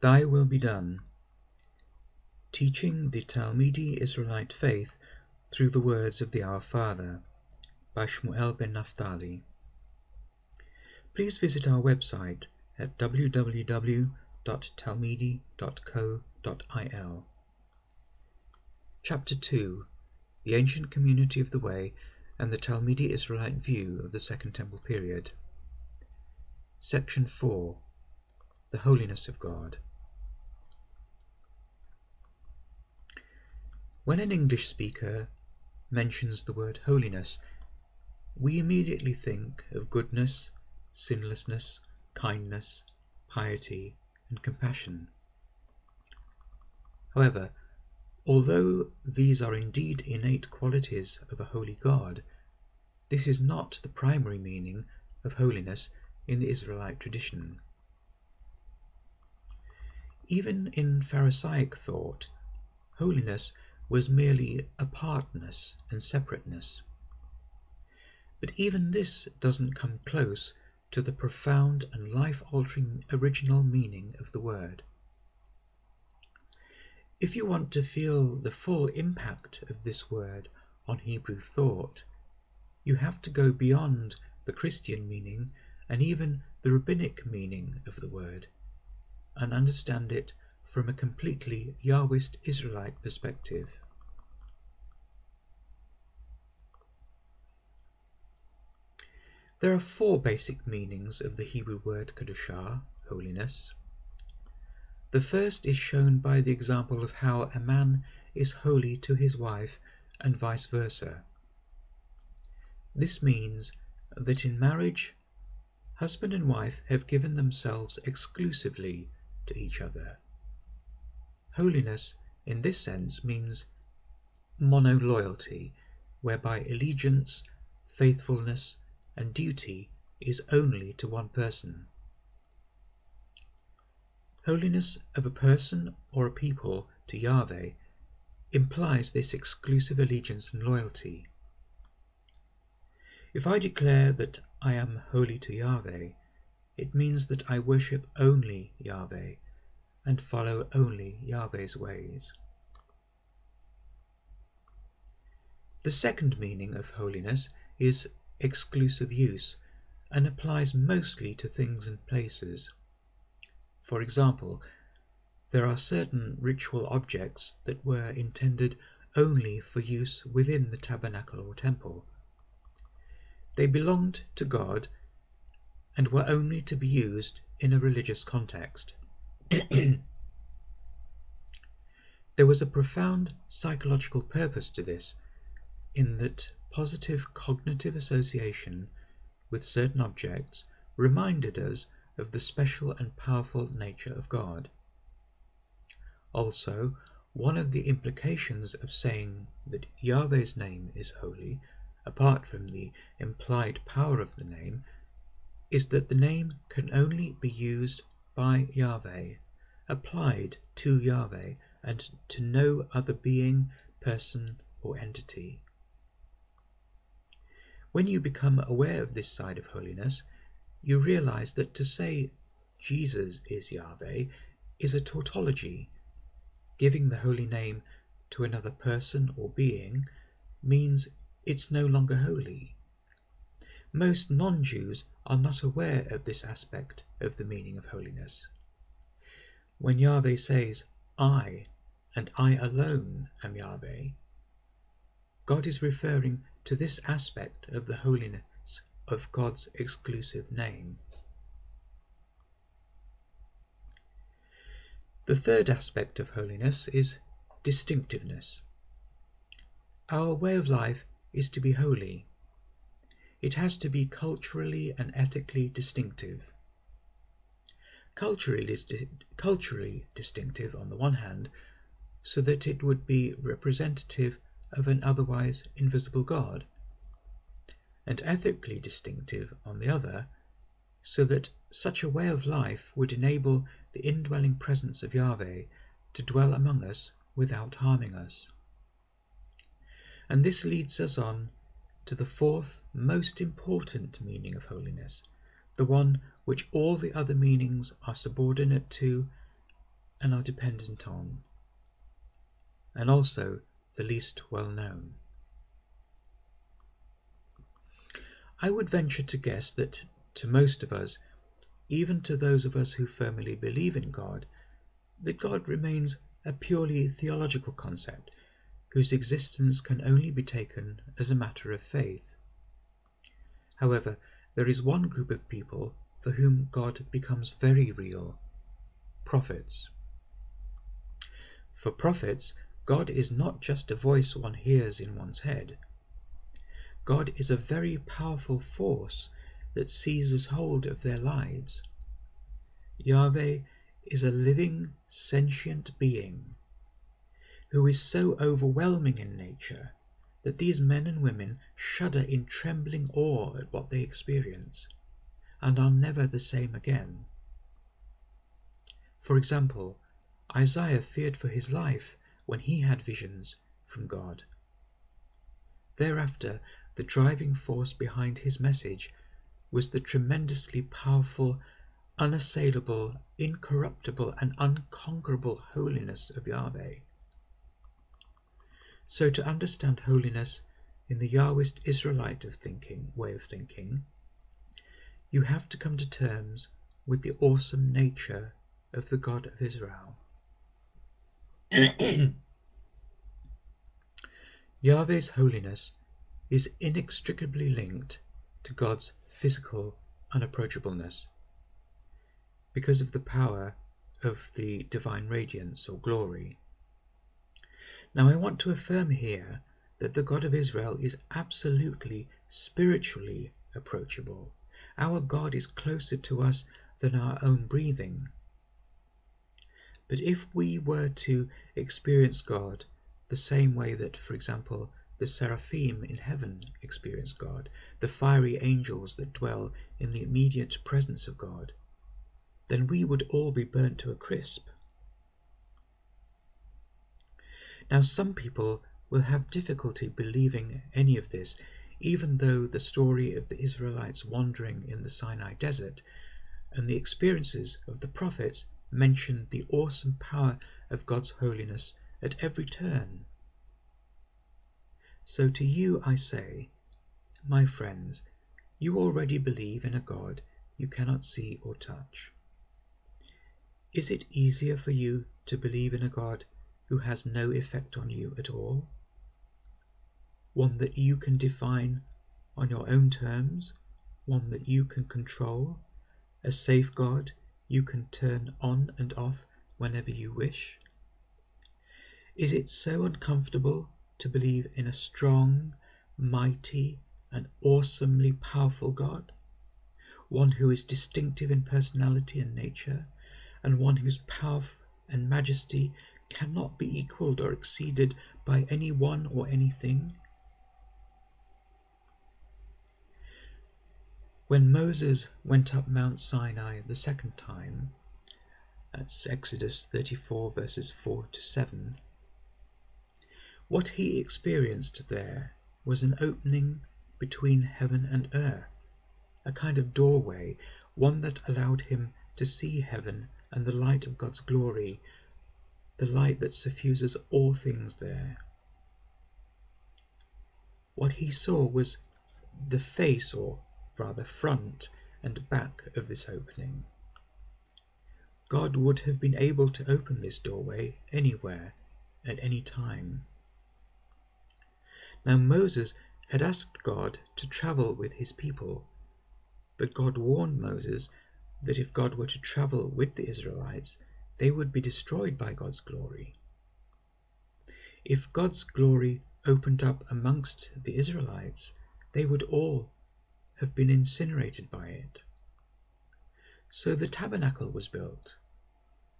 Thy will be done. Teaching the Talmidi Israelite faith through the words of the Our Father, by Shmuel ben Naftali. Please visit our website at www.talmidi.co.il. Chapter 2. The Ancient Community of the Way and the Talmidi Israelite View of the Second Temple Period. Section 4. The Holiness of God. When an English speaker mentions the word holiness, we immediately think of goodness, sinlessness, kindness, piety, and compassion. However, although these are indeed innate qualities of a holy God, this is not the primary meaning of holiness in the Israelite tradition. Even in Pharisaic thought, holiness was merely apartness and separateness. But even this doesn't come close to the profound and life-altering original meaning of the word. If you want to feel the full impact of this word on Hebrew thought, you have to go beyond the Christian meaning and even the rabbinic meaning of the word, and understand it from a completely Yahwist Israelite perspective. There are 4 basic meanings of the Hebrew word Kedushah, holiness. The first is shown by the example of how a man is holy to his wife and vice versa. This means that in marriage, husband and wife have given themselves exclusively to each other. Holiness in this sense means mono-loyalty, whereby allegiance, faithfulness, and duty is only to one person. Holiness of a person or a people to Yahweh implies this exclusive allegiance and loyalty. If I declare that I am holy to Yahweh, it means that I worship only Yahweh and follow only Yahweh's ways. The second meaning of holiness is exclusive use and applies mostly to things and places. For example, there are certain ritual objects that were intended only for use within the tabernacle or temple. They belonged to God and were only to be used in a religious context. There was a profound psychological purpose to this, in that positive cognitive association with certain objects reminded us of the special and powerful nature of God. Also, one of the implications of saying that Yahweh's name is holy, apart from the implied power of the name, is that the name can only be used by Yahweh, applied to Yahweh, and to no other being, person, or entity. When you become aware of this side of holiness, you realize that to say Jesus is Yahweh is a tautology. Giving the holy name to another person or being means it's no longer holy. Most non-Jews are not aware of this aspect of the meaning of holiness. When Yahweh says, I, and I alone am Yahweh, God is referring to this aspect of the holiness of God's exclusive name. The third aspect of holiness is distinctiveness. Our way of life is to be holy. It has to be culturally and ethically distinctive. Culturally distinctive on the one hand, so that it would be representative of an otherwise invisible God, and ethically distinctive on the other, so that such a way of life would enable the indwelling presence of Yahweh to dwell among us without harming us. And this leads us on to the fourth most important meaning of holiness, the one which all the other meanings are subordinate to and are dependent on, and also the least well known. I would venture to guess that to most of us, even to those of us who firmly believe in God, that God remains a purely theological concept whose existence can only be taken as a matter of faith. However, there is one group of people for whom God becomes very real: prophets. For prophets, God is not just a voice one hears in one's head. God is a very powerful force that seizes hold of their lives. Yahweh is a living, sentient being who is so overwhelming in nature that these men and women shudder in trembling awe at what they experience, and are never the same again. For example, Isaiah feared for his life when he had visions from God. Thereafter, the driving force behind his message was the tremendously powerful, unassailable, incorruptible, and unconquerable holiness of Yahweh. So to understand holiness in the Yahwist Israelite way of thinking, you have to come to terms with the awesome nature of the God of Israel. Yahweh's holiness is inextricably linked to God's physical unapproachableness because of the power of the divine radiance or glory. Now I want to affirm here that the God of Israel is absolutely spiritually approachable. Our God is closer to us than our own breathing. But if we were to experience God the same way that, for example, the seraphim in heaven experience God, the fiery angels that dwell in the immediate presence of God, then we would all be burnt to a crisp. Now some people will have difficulty believing any of this, even though the story of the Israelites wandering in the Sinai desert and the experiences of the prophets mention the awesome power of God's holiness at every turn. So to you I say, my friends, you already believe in a God you cannot see or touch. Is it easier for you to believe in a God who has no effect on you at all? One that you can define on your own terms, one that you can control, a safe God you can turn on and off whenever you wish? Is it so uncomfortable to believe in a strong, mighty, and awesomely powerful God? One who is distinctive in personality and nature, and one whose power and majesty cannot be equaled or exceeded by anyone or anything? When Moses went up Mount Sinai the second time, that's Exodus 34 verses 4 to 7, what he experienced there was an opening between heaven and earth, a kind of doorway, one that allowed him to see heaven and the light of God's glory, the light that suffuses all things there. What he saw was the face, or rather front and back of this opening. God would have been able to open this doorway anywhere, at any time. Now Moses had asked God to travel with his people, but God warned Moses that if God were to travel with the Israelites, they would be destroyed by God's glory. If God's glory opened up amongst the Israelites, they would all have been incinerated by it. So the tabernacle was built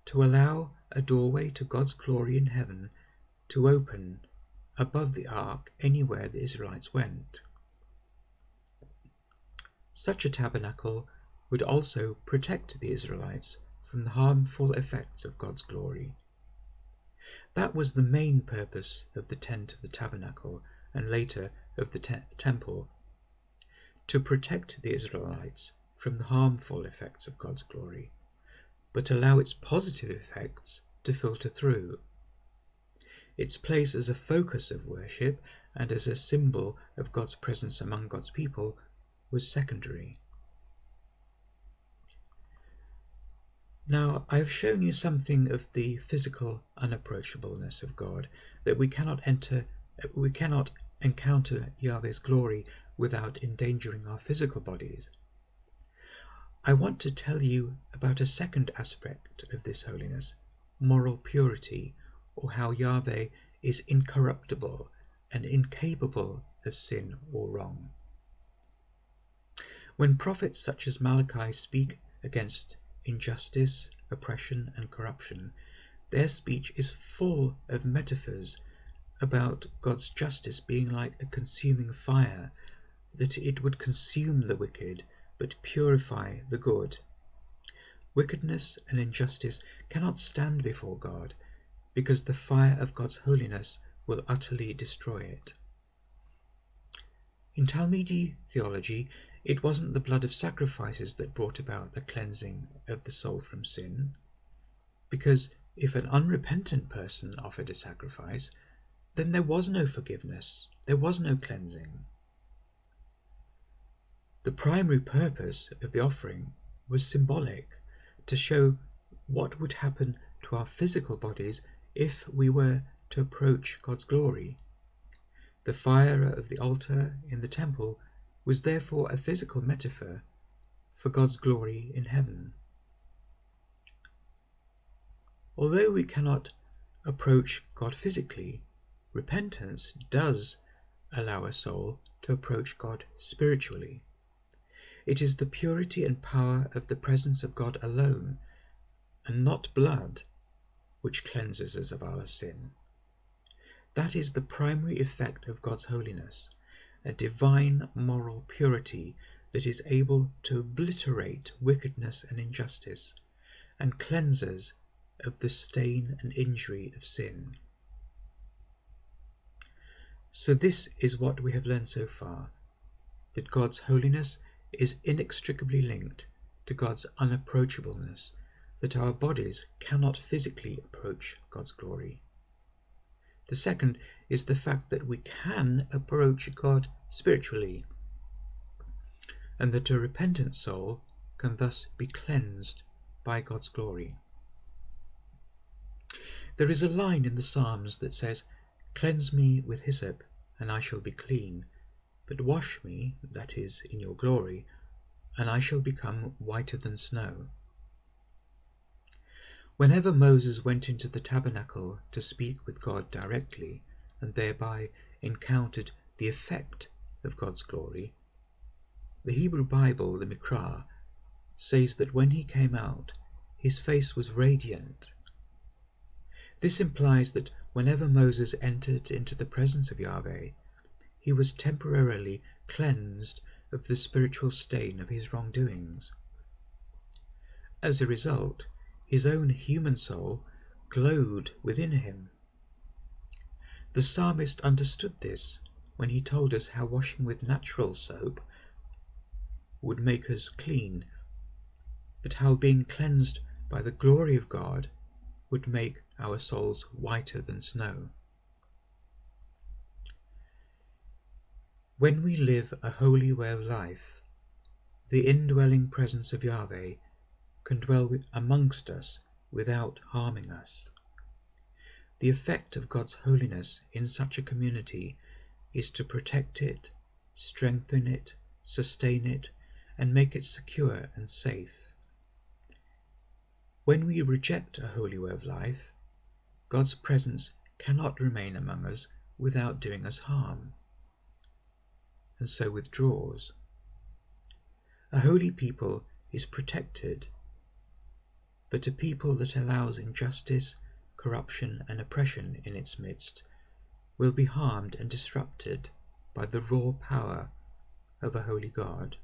to allow a doorway to God's glory in heaven to open above the ark anywhere the Israelites went. Such a tabernacle would also protect the Israelites from the harmful effects of God's glory. That was the main purpose of the tent of the tabernacle, and later of the temple, to protect the Israelites from the harmful effects of God's glory, but allow its positive effects to filter through. Its place as a focus of worship and as a symbol of God's presence among God's people was secondary. Now, I have shown you something of the physical unapproachableness of God, that we cannot encounter Yahweh's glory without endangering our physical bodies. I want to tell you about a second aspect of this holiness, moral purity, or how Yahweh is incorruptible and incapable of sin or wrong. When prophets such as Malachi speak against injustice, oppression, and corruption, their speech is full of metaphors about God's justice being like a consuming fire, that it would consume the wicked but purify the good. Wickedness and injustice cannot stand before God, because the fire of God's holiness will utterly destroy it. In Talmidi theology, it wasn't the blood of sacrifices that brought about the cleansing of the soul from sin, because if an unrepentant person offered a sacrifice, then there was no forgiveness, there was no cleansing. The primary purpose of the offering was symbolic, to show what would happen to our physical bodies if we were to approach God's glory. The fire of the altar in the temple was therefore a physical metaphor for God's glory in heaven. Although we cannot approach God physically, repentance does allow a soul to approach God spiritually. It is the purity and power of the presence of God alone, and not blood, which cleanses us of our sin. That is the primary effect of God's holiness, a divine moral purity that is able to obliterate wickedness and injustice, and cleanse us of the stain and injury of sin. So this is what we have learned so far, that God's holiness is inextricably linked to God's unapproachableness, that our bodies cannot physically approach God's glory. The second is the fact that we can approach God spiritually, and that a repentant soul can thus be cleansed by God's glory. There is a line in the Psalms that says, "Cleanse me with hyssop, and I shall be clean, but wash me, that is, in your glory, and I shall become whiter than snow." Whenever Moses went into the tabernacle to speak with God directly, and thereby encountered the effect of God's glory, the Hebrew Bible, the Mikra, says that when he came out, his face was radiant. This implies that whenever Moses entered into the presence of Yahweh, he was temporarily cleansed of the spiritual stain of his wrongdoings. As a result, his own human soul glowed within him. The psalmist understood this when he told us how washing with natural soap would make us clean, but how being cleansed by the glory of God would make our souls whiter than snow. When we live a holy way of life, the indwelling presence of Yahweh can dwell amongst us without harming us. The effect of God's holiness in such a community is to protect it, strengthen it, sustain it, and make it secure and safe. When we reject a holy way of life, God's presence cannot remain among us without doing us harm, and so withdraws. A holy people is protected, but a people that allows injustice, corruption, and oppression in its midst will be harmed and disrupted by the raw power of a holy God.